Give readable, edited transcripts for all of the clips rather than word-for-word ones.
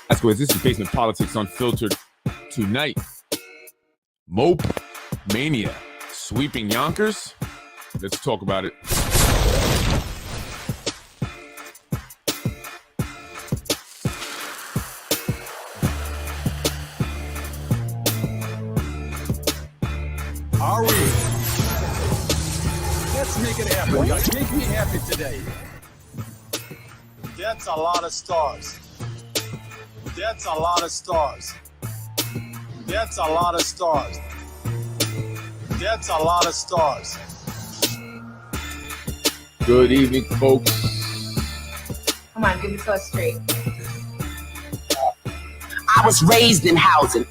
That's where this is Basement Politics Unfiltered. Tonight, Moped Mania sweeping Yonkers. Let's talk about it. Are we? Let's make it happen, guys. Make me happy today. That's a lot of stars. That's a lot of stars. That's a lot of stars. That's a lot of stars. Good evening, folks. Come on, give me so straight. I was raised in housing.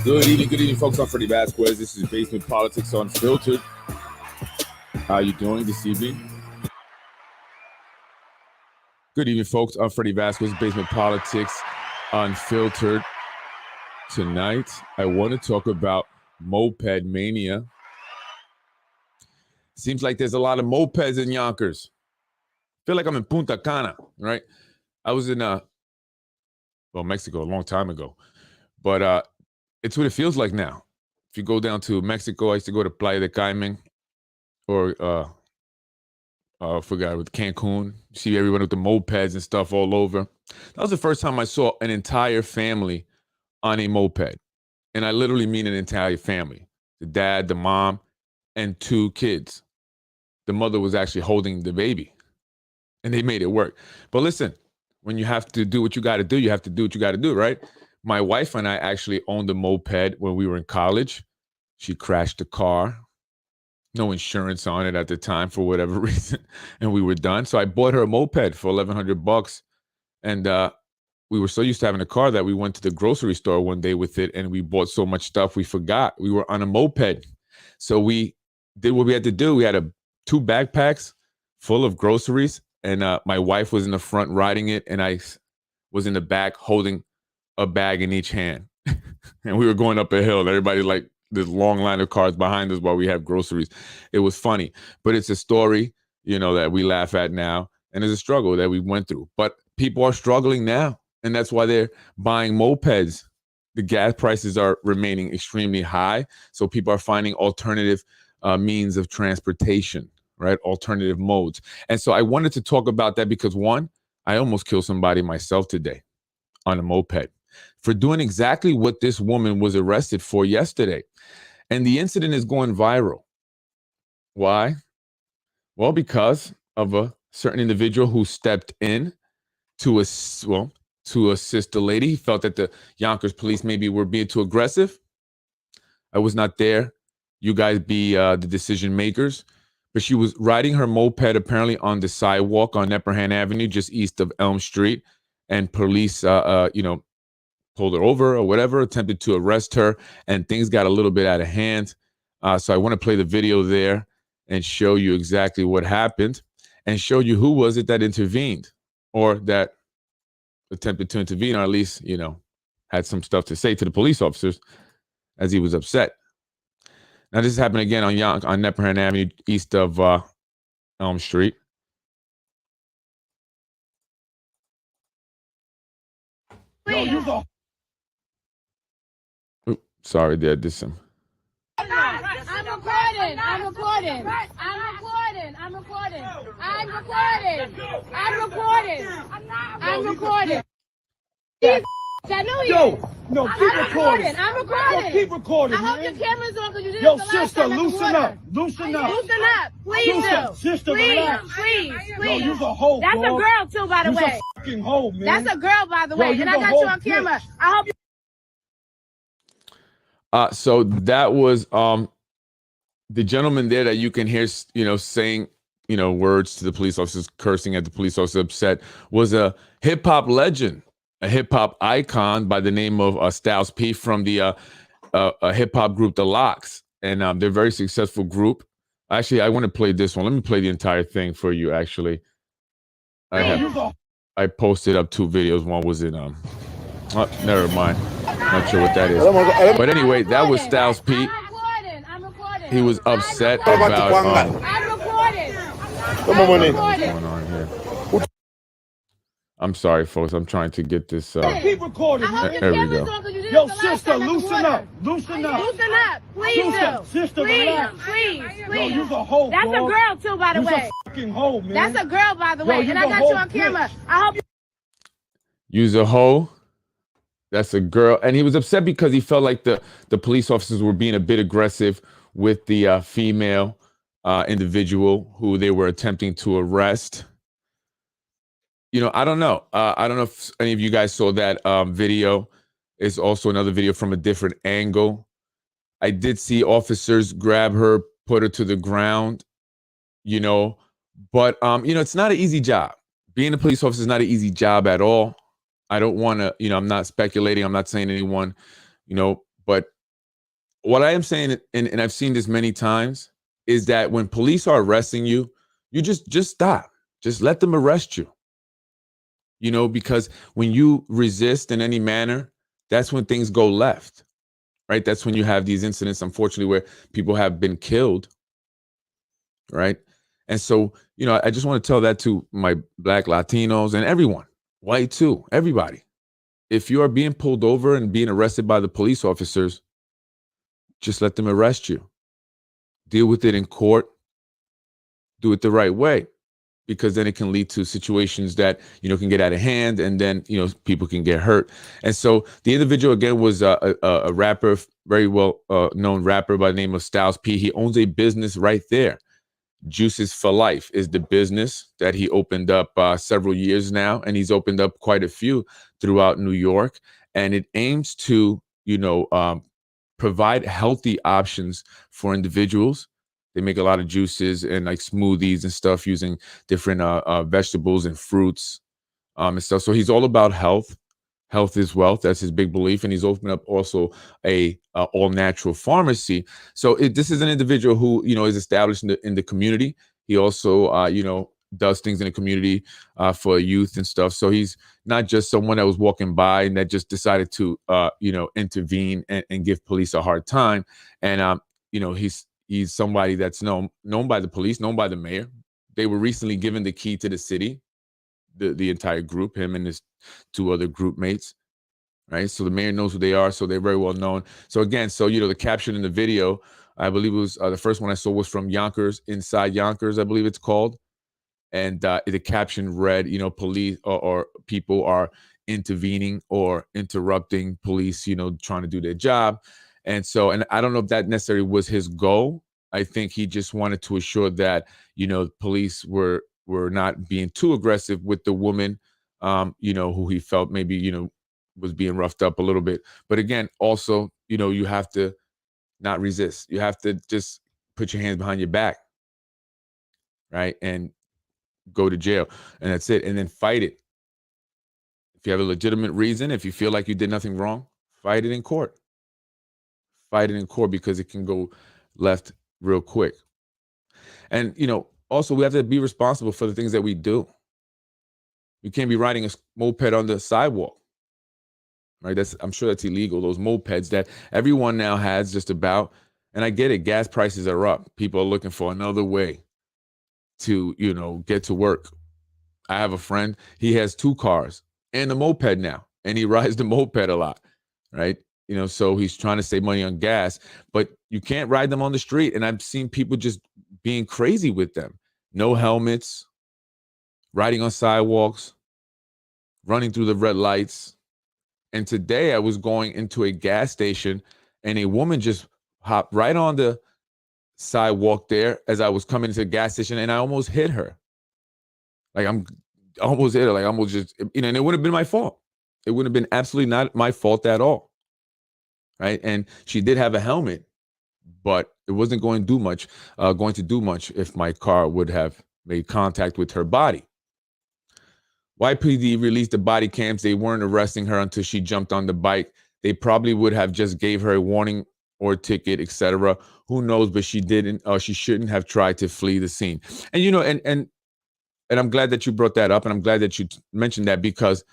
Good evening, folks. I'm Freddie Vasquez. This is Basement Politics Unfiltered. How you doing this evening? Good evening, folks. I'm Freddie Vasquez, Basement Politics Unfiltered. Tonight, I want to talk about Moped Mania. Seems like there's a lot of mopeds in Yonkers. Feel like I'm in Punta Cana, right? I was in Mexico a long time ago, but it's what it feels like now. If you go down to Mexico, I used to go to Playa del Carmen, or I forgot, with Cancun. You see everyone with the mopeds and stuff all over. That was the first time I saw an entire family on a moped. And I literally mean an entire family. The dad, the mom, and 2 kids. The mother was actually holding the baby. And they made it work. But listen, when you have to do what you got to do, you have to do what you got to do, right? My wife and I actually owned a moped when we were in college. She crashed the car. No insurance on it at the time for whatever reason. And we were done. So I bought her a moped for $1,100. And we were so used to having a car that we went to the grocery store one day with it. And we bought so much stuff we forgot. We were on a moped. So we did what we had to do. We had 2 backpacks full of groceries. And my wife was in the front riding it. And I was in the back holding a bag in each hand. And we were going up a hill. And everybody like, this long line of cars behind us while we have groceries. It was funny, but it's a story, that we laugh at now. And it's a struggle that we went through, but people are struggling now. And that's why they're buying mopeds. The gas prices are remaining extremely high. So people are finding alternative means of transportation, right? Alternative modes. And so I wanted to talk about that because 1, I almost killed somebody myself today on a moped for doing exactly what this woman was arrested for yesterday. And the incident is going viral. Why? Well, because of a certain individual who stepped in to assist the lady. He felt that the Yonkers police maybe were being too aggressive. I was not there. You guys be the decision makers. But she was riding her moped apparently on the sidewalk on Nepperhan Avenue, just east of Elm Street. And police, pulled her over or whatever, attempted to arrest her, and things got a little bit out of hand. So I want to play the video there and show you exactly what happened and show you who was it that intervened or that attempted to intervene, or at least, had some stuff to say to the police officers as he was upset. Now, this is happening again on Nepperhan Avenue, east of Elm Street. Sorry, there. This some. I'm recording. I know you. No, keep recording. I'm recording. Keep recording, I hope man. the camera's on because you did Yo, it the last sister, time. loosen up. Loosen up. Please do. Sister, Please, relax. please. Yo, you's a hoe, That's dog. a girl too, by the You's way. a fucking hoe, man. That's a girl, by the way. Yo, And I you's a got you whole on camera. bitch. I hope you. So that was the gentleman there that you can hear, saying, words to the police officers, cursing at the police officer, upset, was a hip hop legend, a hip hop icon by the name of Styles P from the hip hop group The Locks, and they're a very successful group. Actually, I want to play this one. Let me play the entire thing for you. Actually, I posted up 2 videos. One was in oh, never mind. Not sure what that is. But anyway, that was Styles P. I'm recording. he was upset I'm about recording. Come on, money. what's going on here. I'm sorry, folks. I'm trying to get this. Keep recording, I hope man. your There we camera's go. on because you did Yo, it the last sister, time. loosen up. Loosen up. Loosen up. Please do. Sister, Please, relax. please, Yo, please. you's a hoe, That's a dog. girl too, by the You's way. a fucking hoe, man. That's a girl, by the Yo, way. you And I the got you whole on camera. bitch. I hope you Use a hoe. That's a girl, and he was upset because he felt like the police officers were being a bit aggressive with the female individual who they were attempting to arrest. You know, I don't know. I don't know if any of you guys saw that video. It's also another video from a different angle. I did see officers grab her, put her to the ground, you know, but, you know, it's not an easy job. Being a police officer is not an easy job at all. I don't want to, you know, I'm not speculating. I'm not saying anyone, you know, but what I am saying, and I've seen this many times, is that when police are arresting you, you just stop. Just let them arrest you. You know, because when you resist in any manner, that's when things go left, right? That's when you have these incidents, unfortunately, where people have been killed, right? And so, you know, I just want to tell that to my Black Latinos and everyone, white too, everybody. If you are being pulled over and being arrested by the police officers, just let them arrest you. Deal with it in court. Do it the right way, because then it can lead to situations that, you know, can get out of hand, and then, you know, people can get hurt. And so the individual, again, was a rapper, very well known rapper by the name of Styles P. He owns a business right there. Juices for Life is the business that he opened up several years now, and he's opened up quite a few throughout New York, and it aims to, you know, provide healthy options for individuals. They make a lot of juices and like smoothies and stuff using different vegetables and fruits and stuff. So he's all about health. Health is wealth. That's his big belief. And he's opened up also a all natural pharmacy. So this is an individual who, you know, is established in the community. He also, you know, does things in the community for youth and stuff. So he's not just someone that was walking by and that just decided to, you know, intervene and give police a hard time. And, you know, he's somebody that's known by the police, known by the mayor. They were recently given the key to the city, the entire group, him and his two other group mates, right? So the mayor knows who they are, so they're very well known. So again, so, you know, the caption in the video, I believe it was the first one I saw was from Yonkers, Inside Yonkers, I believe it's called. And the caption read, you know, police or people are intervening or interrupting police, you know, trying to do their job. And so, and I don't know if that necessarily was his goal. I think he just wanted to assure that, you know, police were not being too aggressive with the woman, you know, who he felt maybe, you know, was being roughed up a little bit. But again, also, you know, you have to not resist. You have to just put your hands behind your back, right? And go to jail, and that's it. And then fight it. If you have a legitimate reason, if you feel like you did nothing wrong, fight it in court. Fight it in court, because it can go left real quick. And, you know, also we have to be responsible for the things that we do. You can't be riding a moped on the sidewalk, right? I'm sure that's illegal. Those mopeds that everyone now has just about, and I get it, gas prices are up. People are looking for another way to, you know, get to work. I have a friend, he has 2 cars and a moped now, and he rides the moped a lot, right? You know, so he's trying to save money on gas, but you can't ride them on the street. And I've seen people just being crazy with them. No helmets, riding on sidewalks, running through the red lights. And today I was going into a gas station, and a woman just hopped right on the sidewalk there as I was coming into the gas station, and I almost hit her. Like I almost hit her, like I almost just, you know, and it wouldn't have been my fault. It wouldn't have been absolutely not my fault at all. Right. And she did have a helmet, but it wasn't going to do much if my car would have made contact with her body. YPD released the body cams. They weren't arresting her until she jumped on the bike. They probably would have just gave her a warning or a ticket, etc. Who knows? But she didn't, or she shouldn't have tried to flee the scene. And, you know, and I'm glad that you brought that up, and I'm glad that you mentioned that, because,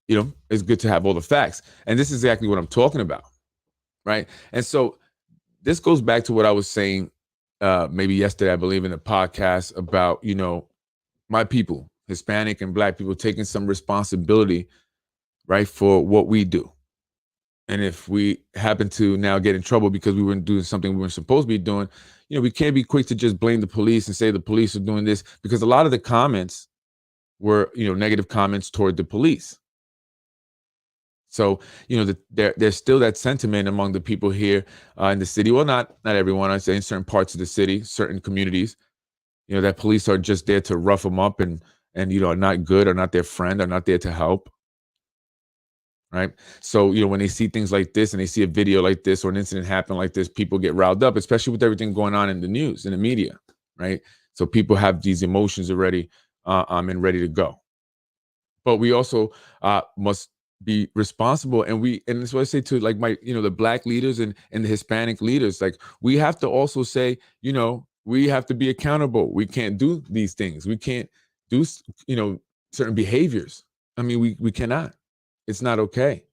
you know, it's good to have all the facts. And this is exactly what I'm talking about. Right. And so this goes back to what I was saying maybe yesterday, I believe, in a podcast about, my people, Hispanic and Black people, taking some responsibility, right, for what we do. And if we happen to now get in trouble because we weren't doing something we weren't supposed to be doing, we can't be quick to just blame the police and say the police are doing this, because a lot of the comments were, negative comments toward the police. So, there's still that sentiment among the people here in the city. Well, not everyone, I'd say in certain parts of the city, certain communities, that police are just there to rough them up and are not good, or not their friend, or not there to help. Right. So, when they see things like this and they see a video like this or an incident happen like this, people get riled up, especially with everything going on in the news, in the media. Right. So people have these emotions already and ready to go. But we also must be responsible. And that's what I say to, like, my, the Black leaders and the Hispanic leaders. Like, we have to also say, we have to be accountable. We can't do these things. We can't do, certain behaviors. I mean, we cannot. It's not okay.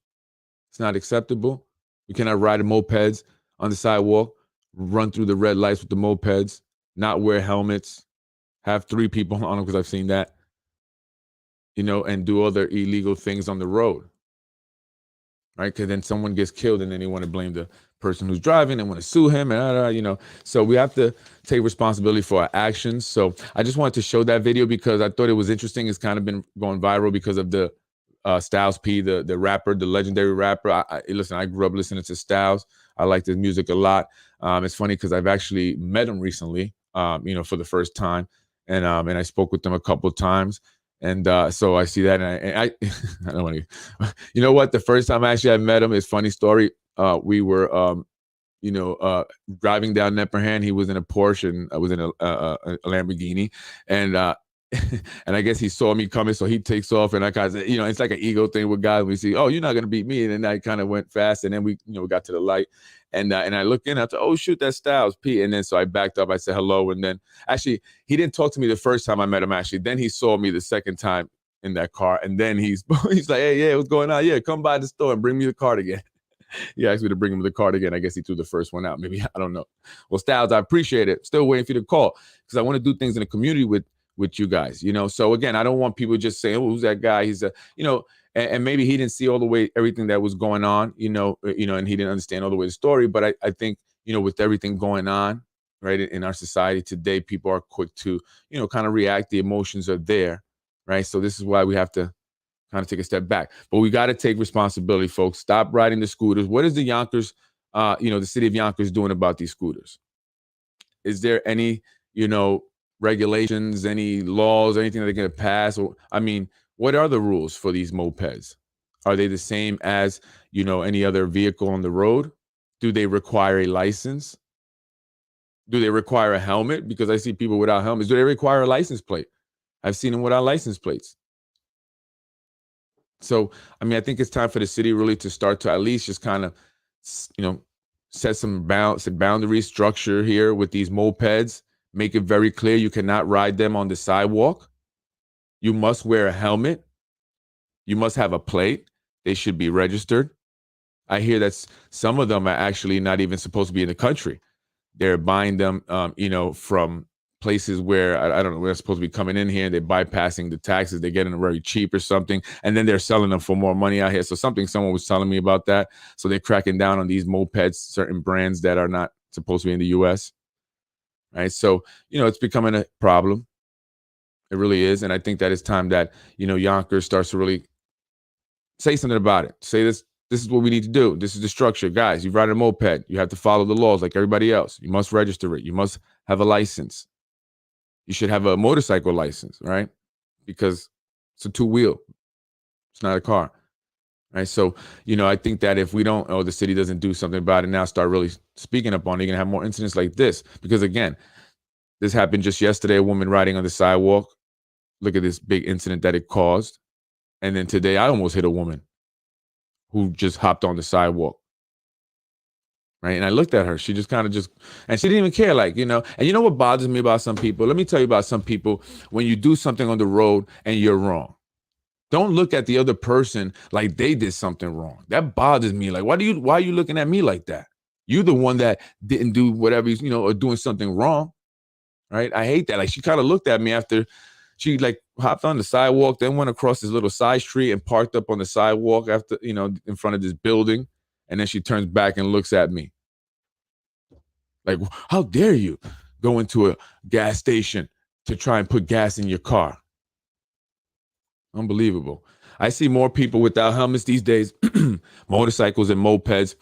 It's not acceptable. We cannot ride mopeds on the sidewalk, run through the red lights with the mopeds, not wear helmets, have 3 people on them, because I've seen that, and do other illegal things on the road. Right? Because then someone gets killed and then they want to blame the person who's driving and want to sue him. And, so we have to take responsibility for our actions. So I just wanted to show that video because I thought it was interesting. It's kind of been going viral because of the Styles P, the rapper, the legendary rapper. Listen, I grew up listening to Styles. I like his music a lot. It's funny because I've actually met him recently, for the first time, and I spoke with him a couple of times, and so I see that, and I I don't want to. You know what? The first time I met him, it's funny story. We were driving down Nepperhan. He was in a Porsche, and I was in a Lamborghini, and and I guess he saw me coming, so he takes off, and I kind of, it's like an ego thing with guys. We see, oh, you're not gonna beat me, and then I kind of went fast, and then we got to the light, and I look in, I thought, oh shoot, that's Styles P, and then so I backed up, I said hello, and then actually he didn't talk to me the first time I met him. Actually, then he saw me the second time in that car, and then he's like, hey, yeah, what's going on? Yeah, come by the store and bring me the card again. He asked me to bring him the card again. I guess he threw the first one out. Maybe, I don't know. Well, Styles, I appreciate it. Still waiting for you to call because I want to do things in the community with you guys, So again, I don't want people just saying, oh, who's that guy? He's and maybe he didn't see all the way everything that was going on, and he didn't understand all the way the story. But I think, with everything going on, right, in our society today, people are quick to, kind of react. The emotions are there, right? So this is why we have to kind of take a step back. But we got to take responsibility, folks. Stop riding the scooters. What is the Yonkers, the city of Yonkers doing about these scooters? Is there any, regulations, any laws, anything that they're going to pass? Or, I mean, what are the rules for these mopeds? Are they the same as, any other vehicle on the road? Do they require a license? Do they require a helmet? Because I see people without helmets. Do they require a license plate? I've seen them without license plates. So, I mean, I think it's time for the city really to start to at least just kind of, set some boundary structure here with these mopeds. Make it very clear you cannot ride them on the sidewalk. You must wear a helmet. You must have a plate. They should be registered. I hear that some of them are actually not even supposed to be in the country. They're buying them, from places where, I don't know, they're supposed to be coming in here and they're bypassing the taxes. They're getting them very cheap or something. And then they're selling them for more money out here. So someone was telling me about that. So they're cracking down on these mopeds, certain brands that are not supposed to be in the U.S., right? So, it's becoming a problem. It really is. And I think that it's time that, Yonkers starts to really say something about it. Say this is what we need to do. This is the structure. Guys, you ride a moped. You have to follow the laws like everybody else. You must register it. You must have a license. You should have a motorcycle license, right? Because it's a 2-wheel. It's not a car. Right. So, I think that if we don't, the city doesn't do something about it now, start really speaking up on it, you're going to have more incidents like this. Because again, this happened just yesterday, a woman riding on the sidewalk. Look at this big incident that it caused. And then today I almost hit a woman who just hopped on the sidewalk. Right. And I looked at her. She just kind of and she didn't even care, and you know what bothers me about some people? Let me tell you about some people. When you do something on the road and you're wrong, don't look at the other person like they did something wrong. That bothers me. Like, why are you looking at me like that? You the one that didn't do whatever, or doing something wrong, right? I hate that. Like, she kind of looked at me after she like hopped on the sidewalk, then went across this little side street and parked up on the sidewalk after, in front of this building. And then she turns back and looks at me. Like, how dare you go into a gas station to try and put gas in your car? Unbelievable. I see more people without helmets these days, motorcycles and mopeds.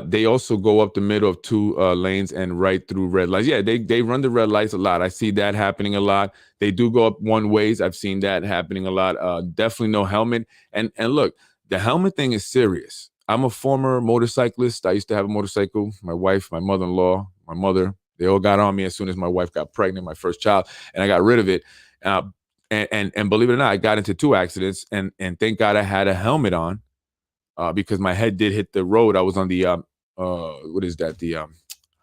They also go up the middle of two lanes and right through red lights. Yeah, they run the red lights a lot. I see that happening a lot. They do go up one ways. I've seen that happening a lot. Definitely no helmet. And look, the helmet thing is serious. I'm a former motorcyclist. I used to have a motorcycle. My wife, my mother-in-law, my mother, they all got on me as soon as my wife got pregnant, my first child, and I got rid of it. And believe it or not, I got into 2 accidents, and thank God I had a helmet on because my head did hit the road. I was on the what is that? The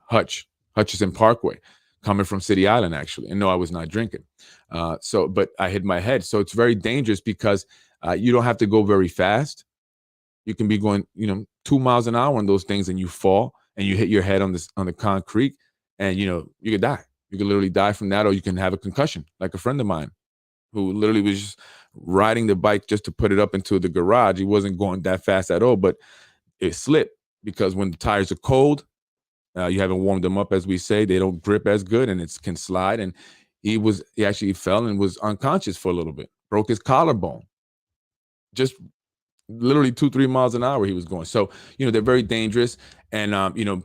Hutchison Parkway, coming from City Island, actually. And no, I was not drinking. But I hit my head. So it's very dangerous because you don't have to go very fast. You can be going, 2 miles an hour on those things, and you fall and you hit your head on the concrete, and you could die. You could literally die from that, or you can have a concussion, like a friend of mine who literally was just riding the bike just to put it up into the garage. He wasn't going that fast at all, but it slipped because when the tires are cold, you haven't warmed them up, as we say, they don't grip as good, and it can slide. And he actually fell and was unconscious for a little bit, broke his collarbone. Just literally 2-3 miles an hour he was going. So, they're very dangerous. And,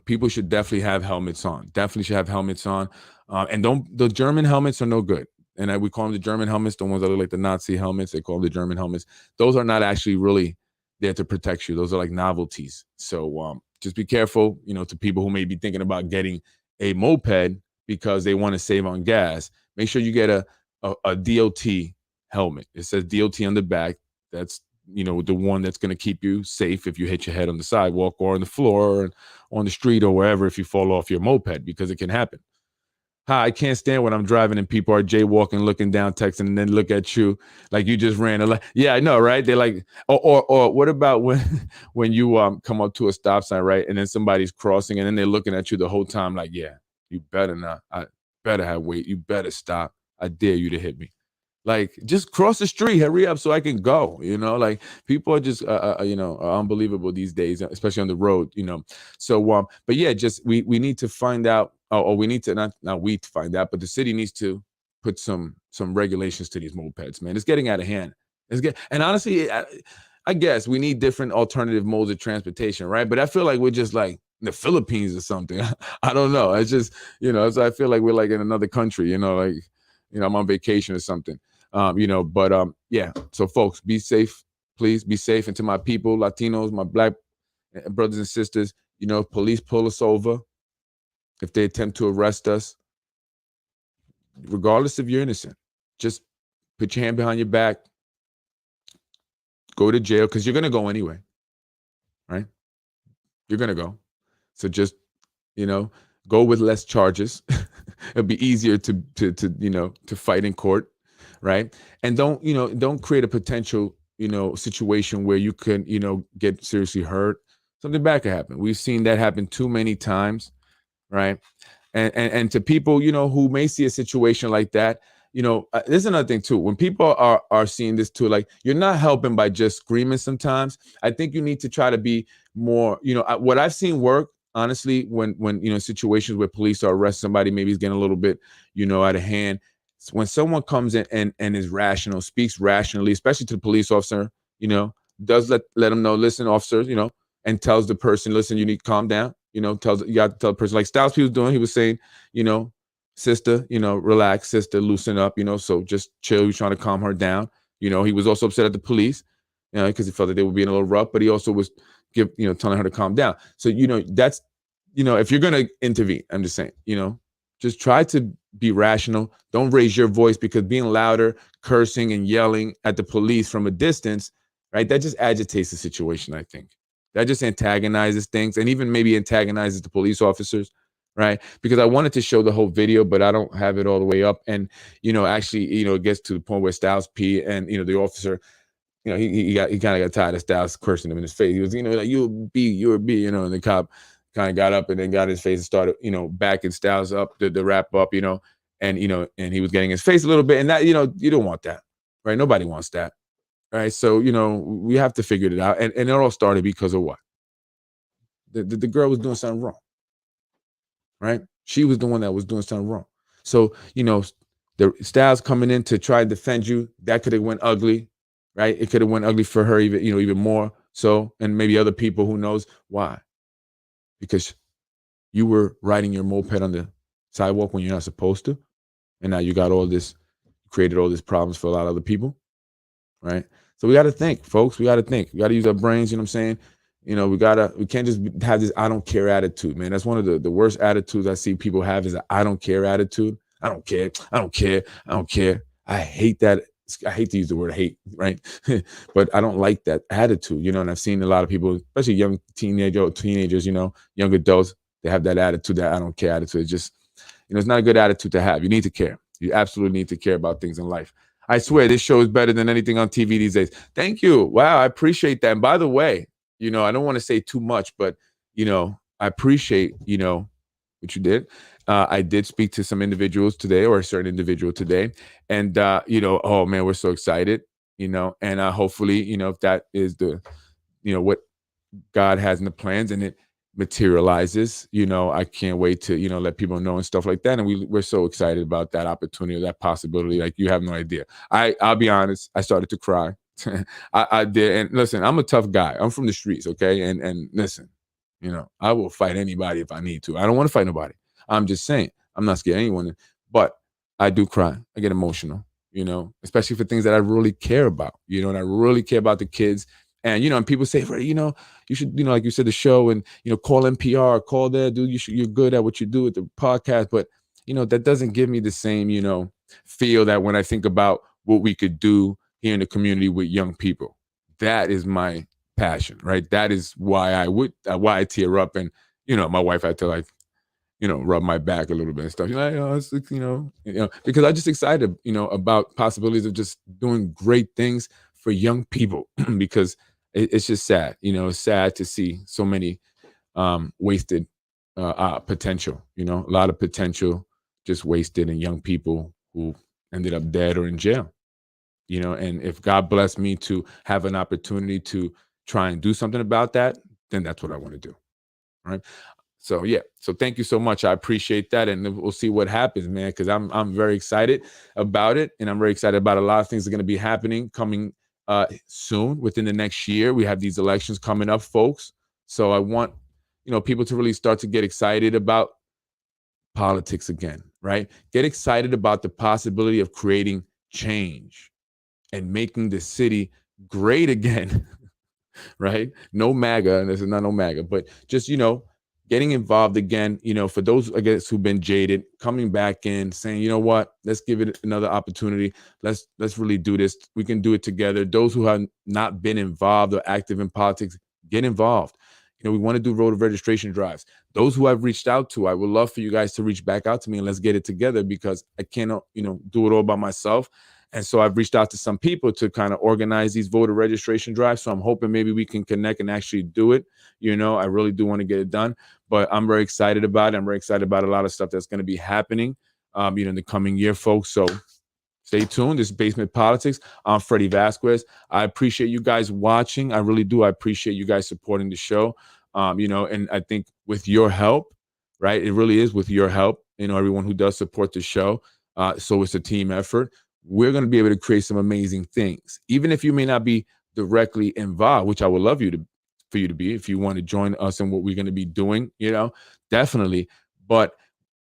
people should definitely have helmets on. Definitely should have helmets on. And the German helmets are no good. And we call them the German helmets, the ones that look like the Nazi helmets. They call them the German helmets. Those are not actually really there to protect you. Those are like novelties. So just be careful, to people who may be thinking about getting a moped because they want to save on gas. Make sure you get a DOT helmet. It says DOT on the back. That's the one that's going to keep you safe if you hit your head on the sidewalk or on the floor or on the street or wherever, if you fall off your moped, because it can happen. I can't stand when I'm driving and people are jaywalking, looking down, texting, and then look at you like you just ran. Yeah, I know, right? They're like, or what about when you come up to a stop sign, right? And then somebody's crossing and then they're looking at you the whole time like, yeah, you better not. I better have weight. You better stop. I dare you to hit me. Like, just cross the street, hurry up so I can go. Like, people are just, are unbelievable these days, especially on the road. So, but yeah, just we need to find out, or we need to not we to find out, but the city needs to put some regulations to these mopeds. Man, it's getting out of hand. And honestly, I guess we need different alternative modes of transportation, right? But I feel like we're just like in the Philippines or something. I don't know. It's just, so I feel like we're like in another country. Like, I'm on vacation or something. Yeah. So folks, be safe, please be safe. And to my people, Latinos, my Black brothers and sisters, police pull us over. If they attempt to arrest us, regardless if you're innocent, just put your hand behind your back, go to jail, because you're going to go anyway, right? You're going to go. So just, go with less charges. It'll be easier to fight in court. Right. And don't create a potential, situation where you can, get seriously hurt. Something bad could happen. We've seen that happen too many times. Right. And to people, who may see a situation like that, there's another thing too. When people are seeing this too, like, you're not helping by just screaming sometimes. I think you need to try to be more, what I've seen work, honestly, when situations where police are arresting somebody, maybe he's getting a little bit, out of hand. When someone comes in and is rational, speaks rationally, especially to the police officer, does let them know, listen, officers, and tells the person, listen, you need to calm down, you got to tell the person, like Styles P was doing, he was saying, sister, relax, sister, loosen up, so just chill. You're trying to calm her down. He was also upset at the police, because he felt that they were being a little rough, but he also was telling her to calm down. So, that's, if you're going to intervene, I'm just saying, just try to be rational. Don't raise your voice, because being louder, cursing and yelling at the police from a distance, right, that just agitates the situation, I think. That just antagonizes things, and even maybe antagonizes the police officers, right? Because I wanted to show the whole video, but I don't have it all the way up. And, actually, it gets to the point where Styles P and, the officer, he kind of got tired of Styles cursing him in his face. He was, like, you're a B, and the cop kind of got up and then got his face and started, backing Styles up, the wrap up, and and he was getting his face a little bit. And that, you don't want that, right? Nobody wants that. Right. So, we have to figure it out. And it all started because of what? The girl was doing something wrong. Right? She was the one that was doing something wrong. So, the Styles coming in to try to defend you, that could have went ugly, right? It could have went ugly for her even more so, and maybe other people, who knows why? Because you were riding your moped on the sidewalk when you're not supposed to, and now you got created all these problems for a lot of other people, right? So we got to think, folks. We got to think. We got to use our brains. You know what I'm saying? We can't just have this I don't care attitude, man. That's one of the worst attitudes I see people have, is an I don't care attitude. I don't care. I don't care. I don't care. I hate that. I hate to use the word hate, right? But I don't like that attitude, and I've seen a lot of people, especially young teenagers, young adults, they have that attitude, that I don't care attitude. It's just, it's not a good attitude to have. You need to care. You absolutely need to care about things in life. I swear this show is better than anything on TV these days. Thank you. Wow, I appreciate that. And by the way, I don't want to say too much, but, I appreciate, what you did. I did speak to some individuals today, or a certain individual today. And, oh, man, we're so excited, and hopefully, if that is the, what God has in the plans and it materializes, I can't wait to, let people know and stuff like that. And we're so excited about that opportunity, that possibility. Like, you have no idea. I'll be honest, I started to cry. I did. And listen, I'm a tough guy. I'm from the streets. Okay. And listen, I will fight anybody if I need to. I don't want to fight nobody. I'm just saying, I'm not scared of anyone, but I do cry. I get emotional, especially for things that I really care about, and I really care about the kids. And, and people say, you should, like you said, the show, and, call NPR, call there, dude, you're good at what you do with the podcast. But, that doesn't give me the same, feel that when I think about what we could do here in the community with young people. That is my passion, right? That is why I tear up. And, my wife had to rub my back a little bit and stuff. Because I'm just excited, about possibilities of just doing great things for young people, because it's just sad. It's sad to see so many wasted potential, a lot of potential just wasted in young people who ended up dead or in jail. And if God blessed me to have an opportunity to try and do something about that, then that's what I want to do. Right. So, yeah. So thank you so much. I appreciate that. And we'll see what happens, man, because I'm very excited about it. And I'm very excited about a lot of things that are going to be happening coming soon, within the next year. We have these elections coming up, folks. So I want, people to really start to get excited about politics again. Right. Get excited about the possibility of creating change and making the city great again, right? No MAGA, and this is not no MAGA, but just, getting involved again, for those, I guess, who've been jaded, coming back in, saying, you know what, let's give it another opportunity. Let's really do this. We can do it together. Those who have not been involved or active in politics, get involved. We want to do voter registration drives. Those who I've reached out to, I would love for you guys to reach back out to me and let's get it together, because I cannot, do it all by myself. And so I've reached out to some people to kind of organize these voter registration drives. So I'm hoping maybe we can connect and actually do it. I really do want to get it done, but I'm very excited about it. I'm very excited about a lot of stuff that's going to be happening, in the coming year, folks. So stay tuned. This is Basement Politics. I'm Freddie Vasquez. I appreciate you guys watching. I really do. I appreciate you guys supporting the show. And I think with your help, right, it really is with your help, everyone who does support the show. So it's a team effort. We're going to be able to create some amazing things, even if you may not be directly involved, which I would love for you to be, if you want to join us in what we're going to be doing, definitely. But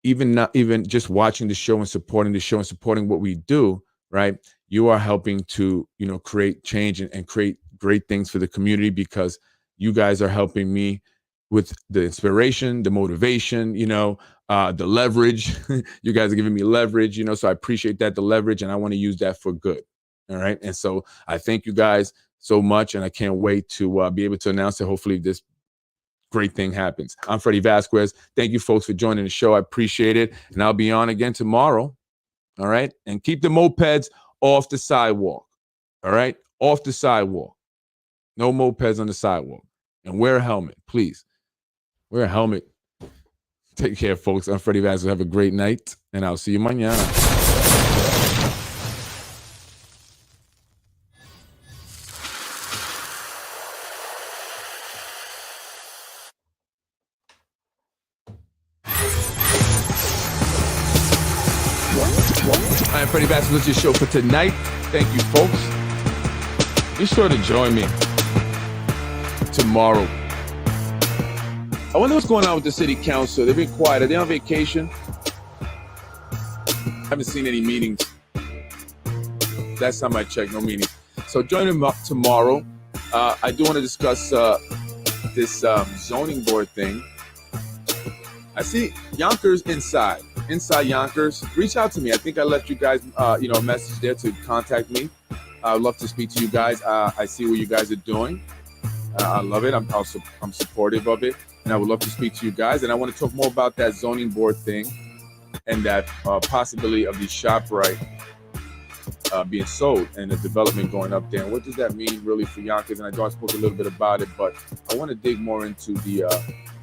even just watching the show and supporting the show and supporting what we do, right, you are helping to, create change and create great things for the community, because you guys are helping me with the inspiration, the motivation, the leverage. You guys are giving me leverage, so I appreciate that, the leverage, and I want to use that for good. All right. And so I thank you guys so much, and I can't wait to be able to announce that hopefully this great thing happens. I'm Freddie Vasquez. Thank you, folks, for joining the show. I appreciate it. And I'll be on again tomorrow. All right. And keep the mopeds off the sidewalk. All right. Off the sidewalk. No mopeds on the sidewalk. And wear a helmet, please. Wear a helmet. Take care, folks. I'm Freddie Vasquez. Have a great night, and I'll see you mañana. I'm Freddie Vasquez with your show for tonight. Thank you, folks. Be sure to join me tomorrow. I wonder what's going on with the city council. They've been quiet. Are they on vacation? I haven't seen any meetings. Last time I checked, no meetings. So join them up tomorrow. I do want to discuss this zoning board thing. I see Yonkers inside Yonkers. Reach out to me. I think I left you guys, a message there to contact me. I'd love to speak to you guys. I see what you guys are doing. I love it. I'm supportive of it, and I would love to speak to you guys. And I want to talk more about that zoning board thing and that possibility of the ShopRite being sold and the development going up there. And what does that mean really for Yonkers? And I know I spoke a little bit about it, but I want to dig more into the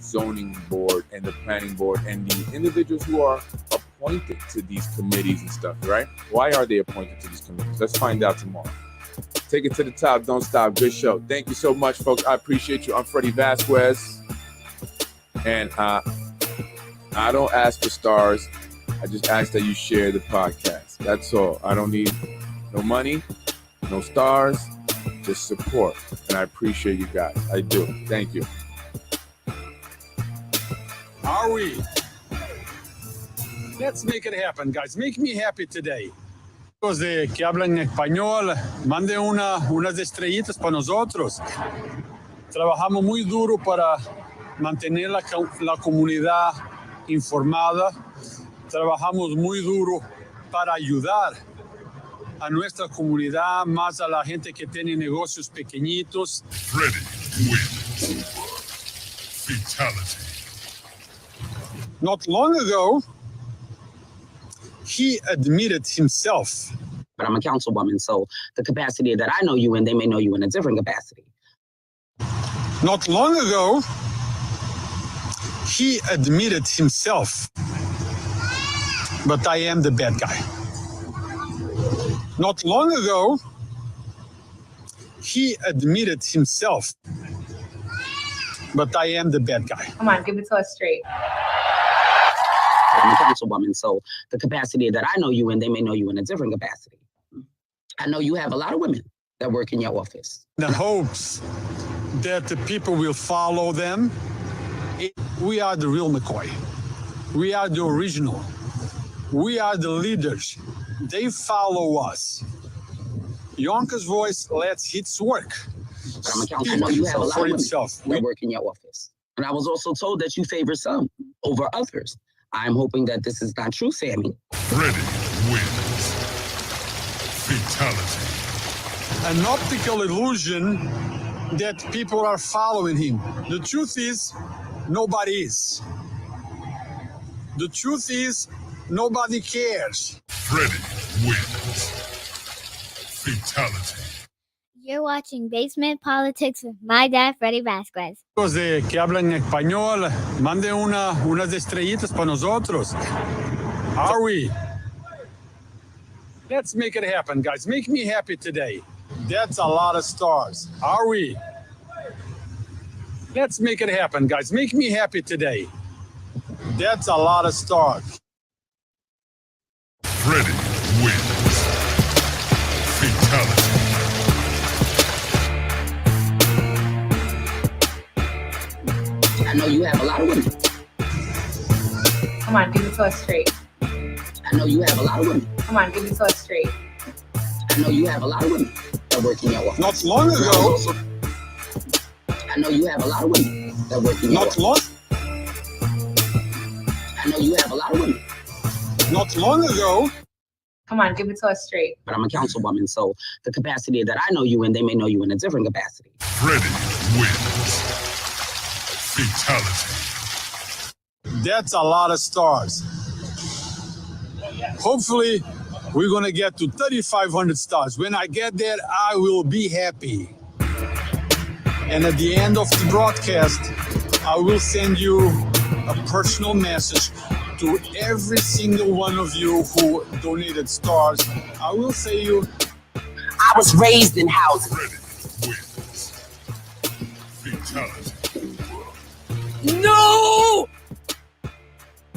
zoning board and the planning board and the individuals who are appointed to these committees and stuff, right? Why are they appointed to these committees? Let's find out tomorrow. Take it to the top. Don't stop. Good show. Thank you so much, folks. I appreciate you. I'm Freddie Vasquez. And I don't ask for stars. I just ask that you share the podcast. That's all. I don't need no money, no stars, just support. And I appreciate you guys. I do. Thank you. Are we? Let's make it happen, guys. Make me happy today. Los de que hablan español, mande unas estrellitas para nosotros. Trabajamos muy duro para mantener la comunidad informada. Trabajamos muy duro para ayudar a nuestra comunidad, más a la gente que tiene negocios pequeñitos. Freddie wins. Fatality. Not long ago, he admitted himself. But I'm a councilwoman, so the capacity that I know you in, they may know you in a different capacity. Not long ago, he admitted himself. But I am the bad guy. Not long ago, he admitted himself. But I am the bad guy. Come on, give it to us straight. I'm a councilwoman, so the capacity that I know you in, they may know you in a different capacity. I know you have a lot of women that work in your office. The hopes that the people will follow them. We are the real McCoy. We are the original. We are the leaders. They follow us. Yonkers voice lets hits work. But I'm a councilwoman, you have a lot for of women itself. that work in your office. And I was also told that you favor some over others. I'm hoping that this is not true, Sammy. Freddie wins. Fatality. An optical illusion that people are following him. The truth is, nobody is. The truth is, nobody cares. Freddie wins. Fatality. You're watching Basement Politics with my dad, Freddie Vasquez. Los de que hablan español, mande unas estrellitas para nosotros. Are we? Let's make it happen, guys. Make me happy today. That's a lot of stars. Are we? Let's make it happen, guys. Make me happy today. That's a lot of stars. Freddie wins. Fatality. I know you have a lot of women. Come on, give it to us straight. I know you have a lot of women. Come on, give it to us straight. I know you have a lot of women that work in your office. Not long ago. I know you have a lot of women that work in your Not office. long. I know you have a lot of women. Not long ago. Come on, give it to us straight. But I'm a councilwoman, so the capacity that I know you in, they may know you in a different capacity. Freddie wins. Fatality. That's a lot of stars. Hopefully, we're going to get to 3,500 stars. When I get there, I will be happy. And at the end of the broadcast, I will send you a personal message to every single one of you who donated stars. I will say you, I was raised in housing. Ready wins. Fatality. No!